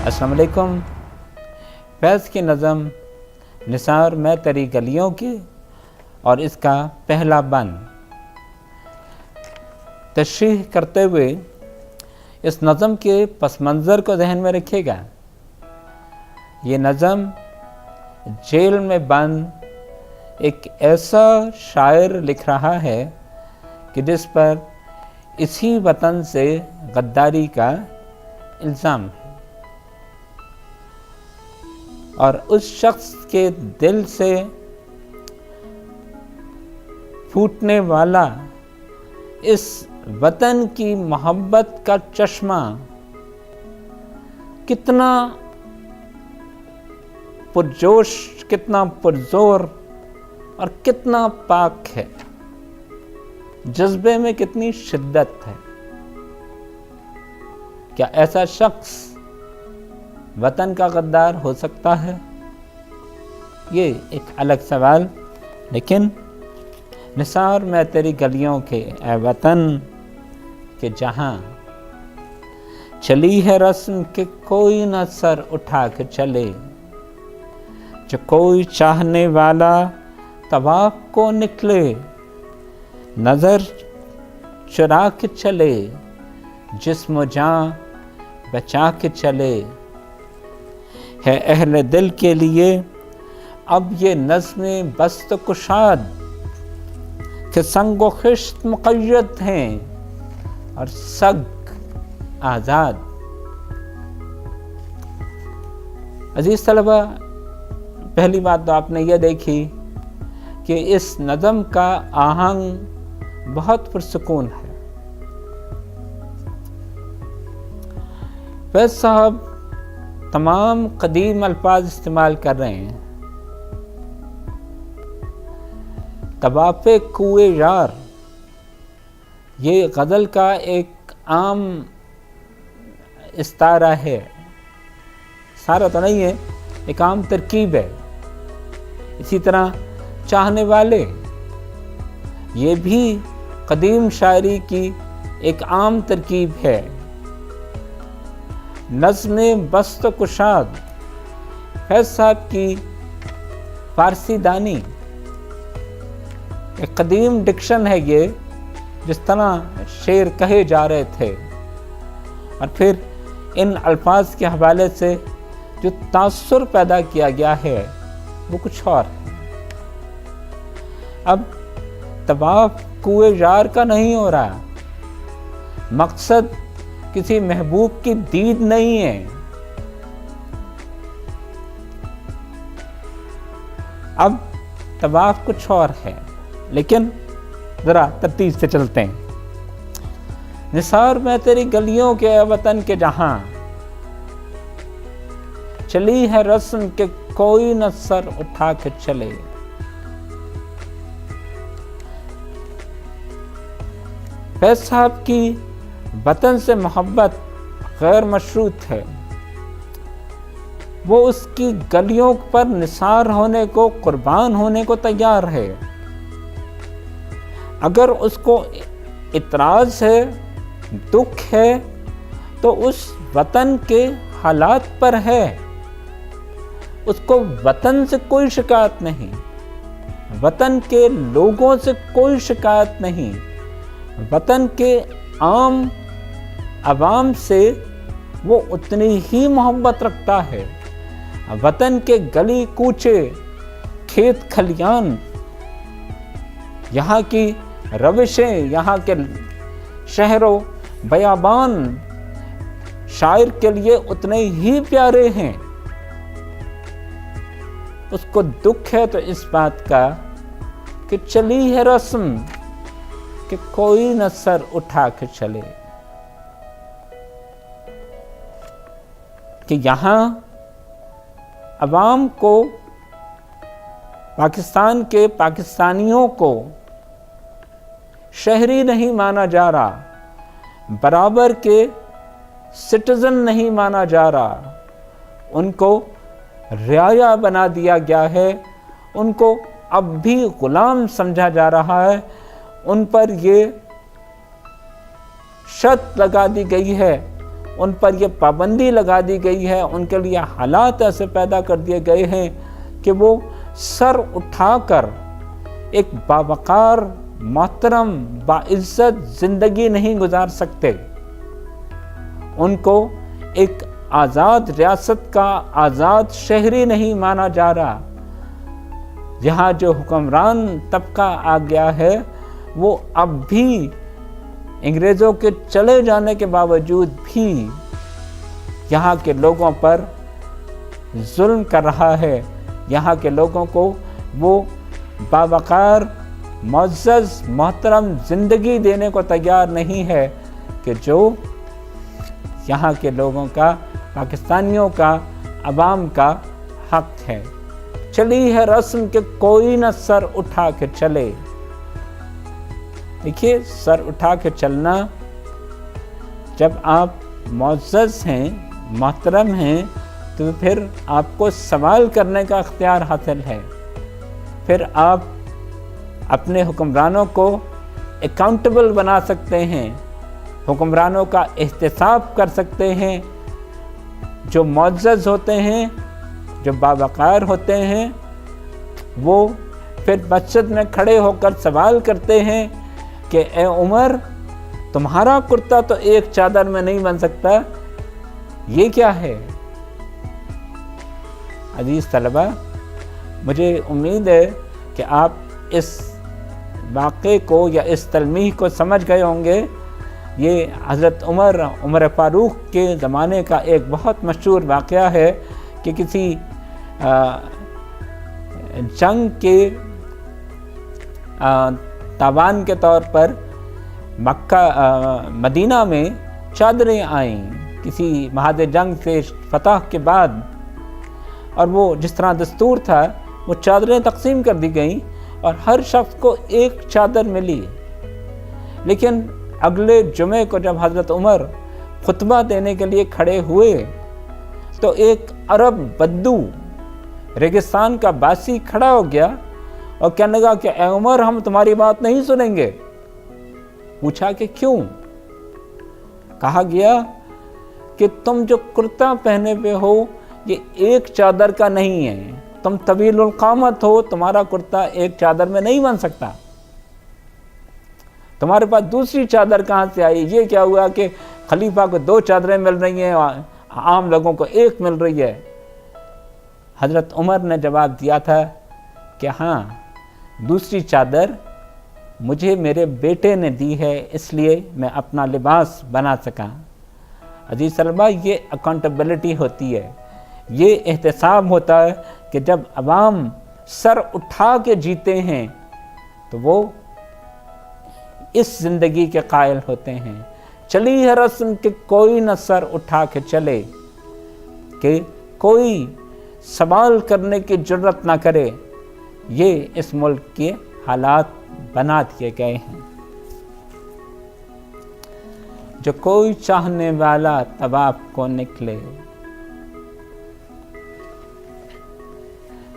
अस्सलाम वालेकुम। फैज़ की नज़म निसार मैं तेरी गलियों की और इसका पहला बंद तशरीह करते हुए इस नज़म के पस मंज़र को जहन में रखिएगा। ये नज़म जेल में बंद एक ऐसा शायर लिख रहा है कि जिस पर इसी वतन से गद्दारी का इल्ज़ाम है और उस शख्स के दिल से फूटने वाला इस वतन की मोहब्बत का चश्मा कितना पुरजोश, कितना पुरजोर और कितना पाक है, जज्बे में कितनी शिद्दत है। क्या ऐसा शख्स वतन का गद्दार हो सकता है? ये एक अलग सवाल। लेकिन निसार मैं तेरी गलियों के ए वतन के जहां चली है रस्म के कोई न सर उठा के चले, जो कोई चाहने वाला तवाफ को निकले, नजर चुरा के चले, जिस्म जान बचा के चले। है अहले दिल के लिए अब ये नज़्म बस्त कुशाद के संग व खिश्त मुक़य्यद हैं और सग आज़ाद। अजीज़ तलबा, पहली बात तो आपने ये देखी कि इस नज़म का आहंग बहुत पुरसुकून है। फैज़ साहब तमाम कदीम अल्फाज इस्तेमाल कर रहे हैं। तवाफ़े कुए यार ये गज़ल का एक आम इस्तारा है, सारा तो नहीं है, एक आम तरकीब है। इसी तरह चाहने वाले ये भी कदीम शायरी की एक आम तरकीब है। नज़्म बस्त कुशाद फैज़ साहब की फ़ारसी दानी, एक कदीम डिक्शन है ये, जिस तरह शेर कहे जा रहे थे और फिर इन अल्फाज के हवाले से जो तासुर पैदा किया गया है वो कुछ और है। अब तवाफ कुए यार का नहीं हो रहा, मकसद किसी महबूब की दीद नहीं है। अब तवाफ कुछ और है, लेकिन जरा तरतीब से चलते हैं। निसार मैं तेरी गलियों के वतन के जहां चली है रस्म के कोई न सर उठा के चले। फैज़ साहब की वतन से मोहब्बत गैर मशरूत है। वो उसकी गलियों पर निसार होने को, कुर्बान होने को तैयार है। अगर उसको इतराज़ है, दुख है, तो उस वतन के हालात पर है। उसको वतन से कोई शिकायत नहीं, वतन के लोगों से कोई शिकायत नहीं, वतन के आम अवाम से वो उतनी ही मोहब्बत रखता है। वतन के गली कूचे, खेत खलियान, यहाँ की रविशें, यहाँ के शहरों बयाबान शायर के लिए उतने ही प्यारे हैं। उसको दुख है तो इस बात का कि चली है रस्म कि कोई न सर उठा के चले, कि यहाँ अवाम को, पाकिस्तान के पाकिस्तानियों को शहरी नहीं माना जा रहा, बराबर के सिटीजन नहीं माना जा रहा, उनको रियाया बना दिया गया है, उनको अब भी गुलाम समझा जा रहा है। उन पर ये शर्त लगा दी गई है, ان پر یہ پابندی لگا دی گئی ہے، ان کے لیے حالات ایسے پیدا کر دیے گئے ہیں کہ وہ سر اٹھا کر ایک باوقار، محترم، باعزت زندگی نہیں گزار سکتے۔ ان کو ایک آزاد ریاست کا آزاد شہری نہیں مانا جا رہا۔ یہاں جو حکمران طبقہ آ گیا ہے وہ اب بھی انگریزوں کے چلے جانے کے باوجود بھی یہاں کے لوگوں پر ظلم کر رہا ہے۔ یہاں کے لوگوں کو وہ باوقار، معزز، محترم زندگی دینے کو تیار نہیں ہے کہ جو یہاں کے لوگوں کا، پاکستانیوں کا، عوام کا حق ہے۔ چلی ہے رسم کہ کوئی نہ سر اٹھا کے چلے۔ دیکھیے، سر اٹھا کے چلنا، جب آپ معزز ہیں، محترم ہیں، تو پھر آپ کو سوال کرنے کا اختیار حاصل ہے۔ پھر آپ اپنے حکمرانوں کو اکاؤنٹیبل بنا سکتے ہیں، حکمرانوں کا احتساب کر سکتے ہیں۔ جو معزز ہوتے ہیں، جو باوقار ہوتے ہیں، وہ پھر مسجد میں کھڑے ہو کر سوال کرتے ہیں کہ اے عمر، تمہارا کرتا تو ایک چادر میں نہیں بن سکتا، یہ کیا ہے؟ عزیز طلبہ، مجھے امید ہے کہ آپ اس واقعے کو یا اس تلمیح کو سمجھ گئے ہوں گے۔ یہ حضرت عمر فاروق کے زمانے کا ایک بہت مشہور واقعہ ہے کہ کسی جنگ کے تاوان کے طور پر مدینہ میں چادریں آئیں کسی محاذ جنگ سے فتح کے بعد، اور وہ جس طرح دستور تھا وہ چادریں تقسیم کر دی گئیں اور ہر شخص کو ایک چادر ملی۔ لیکن اگلے جمعے کو جب حضرت عمر خطبہ دینے کے لیے کھڑے ہوئے تو ایک عرب بدو، ریگستان کا باسی، کھڑا ہو گیا اور کہنے لگا کہ اے عمر، ہم تمہاری بات نہیں سنیں گے۔ پوچھا کہ کیوں؟ کہا گیا کہ تم جو کرتا پہنے پہ ہو یہ ایک چادر کا نہیں ہے، تم طویل القامت ہو، تمہارا کرتا ایک چادر میں نہیں بن سکتا، تمہارے پاس دوسری چادر کہاں سے آئی؟ یہ کیا ہوا کہ خلیفہ کو 2 چادریں مل رہی ہیں، عام لوگوں کو 1 مل رہی ہے؟ حضرت عمر نے جواب دیا تھا کہ ہاں، دوسری چادر مجھے میرے بیٹے نے دی ہے، اس لیے میں اپنا لباس بنا سکا۔ عزیز طلبہ، یہ اکاؤنٹیبلٹی ہوتی ہے، یہ احتساب ہوتا ہے کہ جب عوام سر اٹھا کے جیتے ہیں تو وہ اس زندگی کے قائل ہوتے ہیں۔ چلی ہے رسم کہ کوئی نہ سر اٹھا کے چلے، کہ کوئی سوال کرنے کی جرت نہ کرے۔ یہ اس ملک کے حالات بنا دیے گئے ہیں۔ جو کوئی چاہنے والا طواف کو نکلے۔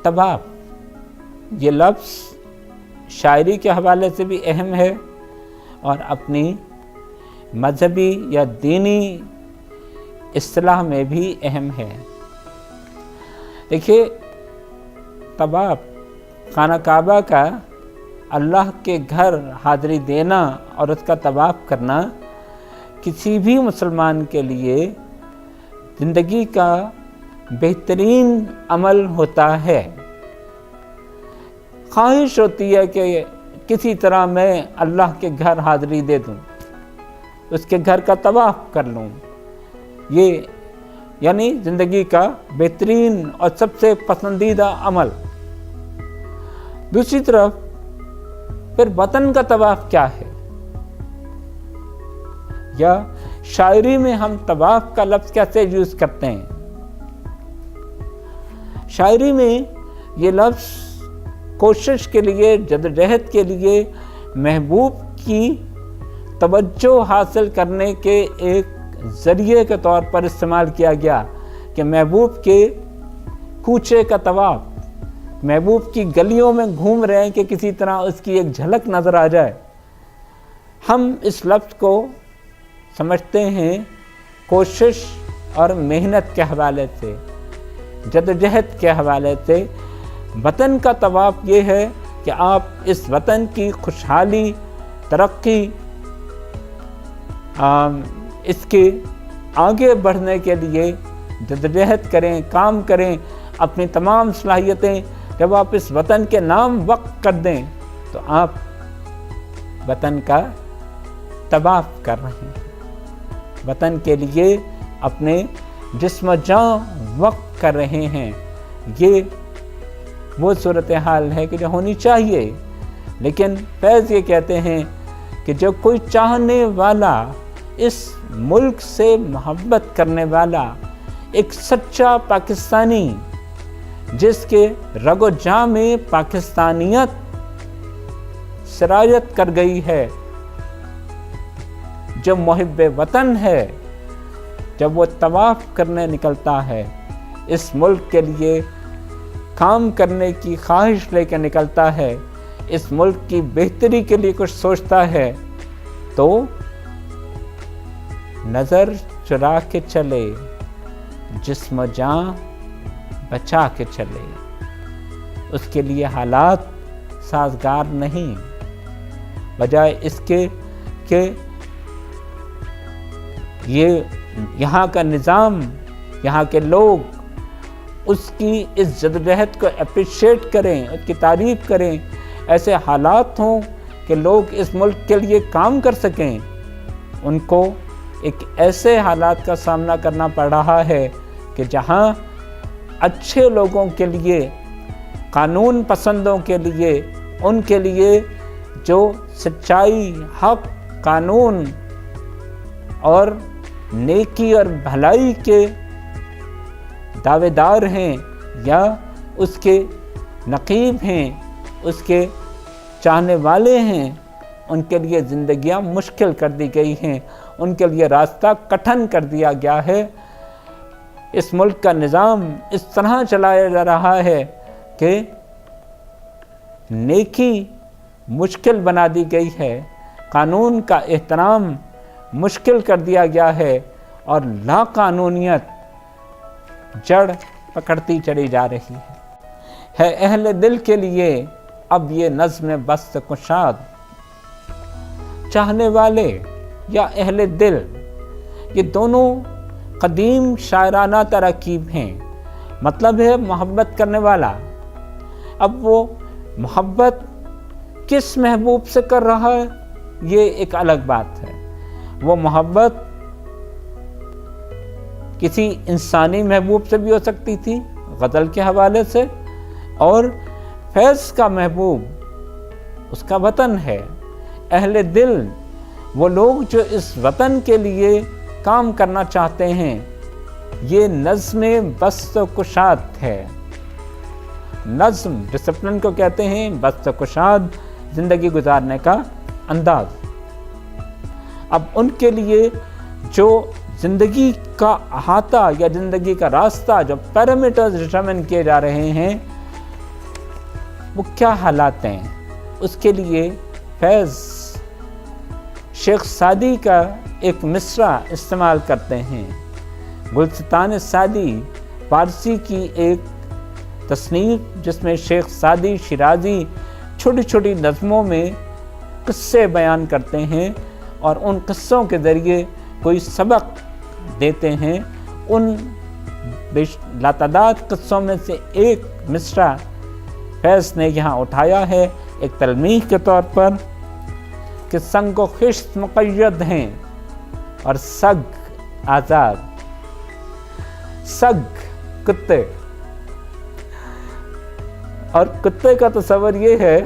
طواف، یہ لفظ شاعری کے حوالے سے بھی اہم ہے اور اپنی مذہبی یا دینی اصطلاح میں بھی اہم ہے۔ دیکھیے، طواف، خانہ کعبہ کا اللہ کے گھر حاضری دینا اور اس کا طواف کرنا کسی بھی مسلمان کے لیے زندگی کا بہترین عمل ہوتا ہے۔ خواہش ہوتی ہے کہ کسی طرح میں اللہ کے گھر حاضری دے دوں، اس کے گھر کا طواف کر لوں۔ یہ یعنی زندگی کا بہترین اور سب سے پسندیدہ عمل۔ دوسری طرف پھر وطن کا طواف کیا ہے؟ یا شاعری میں ہم طواف کا لفظ کیسے یوز کرتے ہیں؟ شاعری میں یہ لفظ کوشش کے لیے، جدوجہد کے لیے، محبوب کی توجہ حاصل کرنے کے ایک ذریعے کے طور پر استعمال کیا گیا کہ محبوب کے کوچے کا طواف، محبوب کی گلیوں میں گھوم رہے ہیں کہ کسی طرح اس کی ایک جھلک نظر آ جائے۔ ہم اس لفظ کو سمجھتے ہیں कोशिश और मेहनत के हवाले से, जद्दोजहद के हवाले से वतन का तवाफ़ ये है कि आप इस वतन की खुशहाली, तरक्की, इसके आगे बढ़ने के लिए जद्दोजहद करें, काम करें। अपनी तमाम सलाहियतें जब आप इस वतन के नाम वक्फ कर दें तो आप वतन का तवाफ़ कर रहे हैं, वतन के लिए अपने जिस्म जान वक्फ कर रहे हैं। ये वो सूरत हाल है कि जो होनी चाहिए। लेकिन फैज़ ये कहते हैं कि जब कोई चाहने वाला, इस मुल्क से मोहब्बत करने वाला, एक सच्चा पाकिस्तानी जिसके रगो जां में पाकिस्तानियत सरायत कर गई है, जो मुहिब्बे वतन है, जब वो तवाफ़ करने निकलता है, इस मुल्क के लिए काम करने की ख्वाहिश लेकर निकलता है, इस मुल्क की बेहतरी के लिए कुछ सोचता है, तो नज़र चुरा के चले, जिस्म जान बचा के चले। उसके लिए हालात साजगार नहीं, बजाय इसके कि ये यहाँ का निज़ाम, यहाँ के लोग उसकी इस जद्दोजहद को अप्रिशिएट करें, उसकी तारीफ़ करें, ऐसे हालात हों कि लोग इस मुल्क के लिए काम कर सकें। उनको एक ऐसे हालात का सामना करना पड़ रहा है कि जहाँ अच्छे लोगों के लिए, कानून पसंदों के लिए, उनके लिए जो सच्चाई, हक, कानून और नेकी और भलाई के दावेदार हैं या उसके नकीब हैं, उसके चाहने वाले हैं, उनके लिए ज़िंदगियाँ मुश्किल कर दी गई हैं, उनके लिए रास्ता कठिन कर दिया गया है। इस मुल्क का निज़ाम इस तरह चलाया जा रहा है कि नेकी मुश्किल बना दी गई है, कानून का एहतराम मुश्किल कर दिया गया है और लाकानूनियत जड़ पकड़ती चली जा रही है अहले दिल के लिए अब ये नज़्म बस्त कुशाद। चाहने वाले या अहले दिल, ये दोनों कदीम शायराना तरकीब हैं। मतलब है मोहब्बत करने वाला। अब वो मोहब्बत किस महबूब से कर रहा है, ये एक अलग बात है। वो मोहब्बत किसी इंसानी महबूब से भी हो सकती थी गज़ल के हवाले से, और फैज़ का महबूब उसका वतन है। अहले दिल वो लोग जो इस वतन के लिए काम करना चाहते हैं। ये नज़्म बस्त कुशाद है। नज़्म डिसिप्लिन को कहते हैं, बस्त कुशाद ज़िंदगी गुजारने का अंदाज़। अब उनके लिए जो ज़िंदगी का अहाता या ज़िंदगी का रास्ता, जो पैरामीटर्स डिटरमिन किए जा रहे हैं, वो क्या हालात हैं, उसके लिए फैज़ शेख सादी का एक मिसरा इस्तेमाल करते हैं। गुलस्तान सादी फारसी की एक तसनीफ जिसमें शेख सादी शिराज़ी छोटी छोटी नज़मों में किस्से बयान करते हैं और उन किस्सों के ज़रिए कोई सबक देते हैं। उन लातादाद किस्सों में से एक मिसरा फैज़ ने यहाँ उठाया है एक तलमीह के तौर पर कि संग व खिश्त मुक़य्यद हैं और सग आज़ाद। सग कुत्ते, और कुत्ते का तस्वर ये है,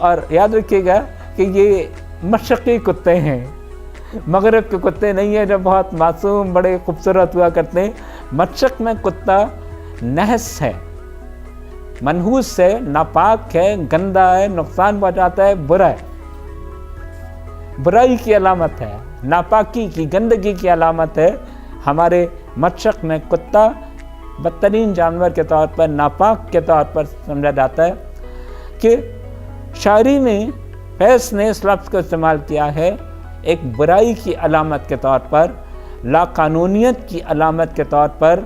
और याद रखिएगा कि ये मशरक़ी कुत्ते हैं, मगरब के कुत्ते नहीं है जो बहुत मासूम बड़े खूबसूरत हुआ करते हैं। मशरक़ में कुत्ता नहस है, मनहूस है, नापाक है, गंदा है, नुकसान पहुँचाता है, बुरा है, बुराई की अलामत है, नापाकी की, गंदगी की अलामत है। हमारे मशरक़ में कुत्ता बदतरीन जानवर के तौर पर, नापाक के तौर पर समझा जाता है। कि शायरी में फैज़ ने इस लफ्ज़ को इस्तेमाल किया है एक बुराई की अलामत के तौर पर। लाकानूनियत की علامت के तौर पर,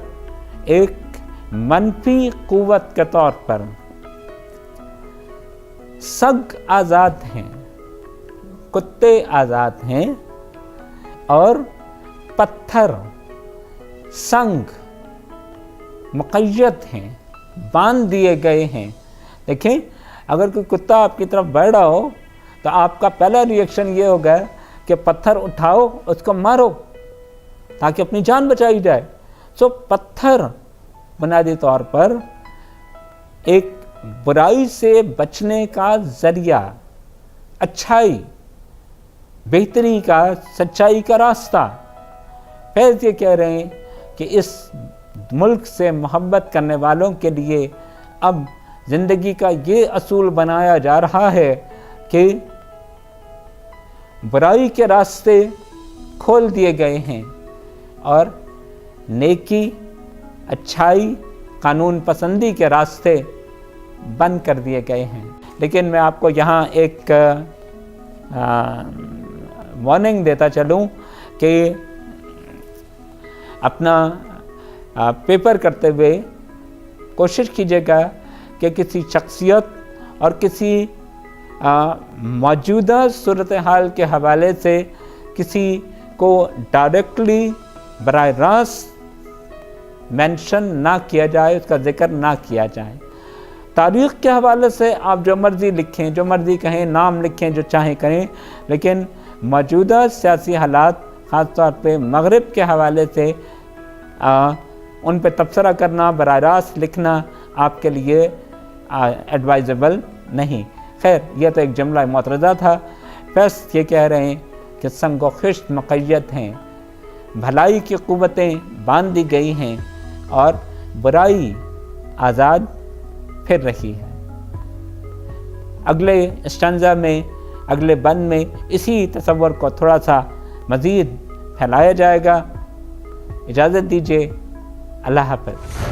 एक منفی قوت کے طور پر. سگ آزاد ہیں، کتے آزاد ہیں، اور پتھر سنگ مقید ہیں، باندھ دیے گئے ہیں. دیکھیں، اگر کوئی کتا آپ کی طرف بڑھ رہا ہو تو آپ کا پہلا ریئیکشن یہ ہوگا کہ پتھر اٹھاؤ، اس کو مارو تاکہ اپنی جان بچائی جائے. سو پتھر بنیادی طور پر ایک برائی سے بچنے کا ذریعہ، اچھائی، بہتری کا، سچائی کا راستہ. فیض یہ کہہ رہے ہیں کہ اس ملک سے محبت کرنے والوں کے لیے اب زندگی کا یہ اصول بنایا جا رہا ہے کہ برائی کے راستے کھول دیے گئے ہیں اور نیکی، اچھائی، قانون پسندی کے راستے بند کر دیے گئے ہیں. لیکن میں آپ کو یہاں ایک وارننگ دیتا چلوں کہ اپنا پیپر کرتے ہوئے کوشش کیجیے گا کہ کسی شخصیت اور کسی موجودہ صورتحال کے حوالے سے کسی کو ڈائریکٹلی براہ راست مینشن نہ کیا جائے، اس کا ذکر نہ کیا جائے. تاریخ کے حوالے سے آپ جو مرضی لکھیں، جو مرضی کہیں، نام لکھیں، جو چاہیں کریں، لیکن موجودہ سیاسی حالات، خاص طور پہ مغرب کے حوالے سے ان پہ تبصرہ کرنا، براہ راست لکھنا آپ کے لیے ایڈوائزبل نہیں. خیر، یہ تو ایک جملہ معترضہ تھا. بس یہ کہہ رہے ہیں کہ سنگ و خشت مقید ہیں، بھلائی کی قوتیں باندھ دی گئی ہیں اور برائی آزاد پھر رہی ہے. اگلے اسٹانزا میں، اگلے بند میں اسی تصور کو تھوڑا سا مزید پھیلایا جائے گا. اجازت دیجیے. اللہ حافظ.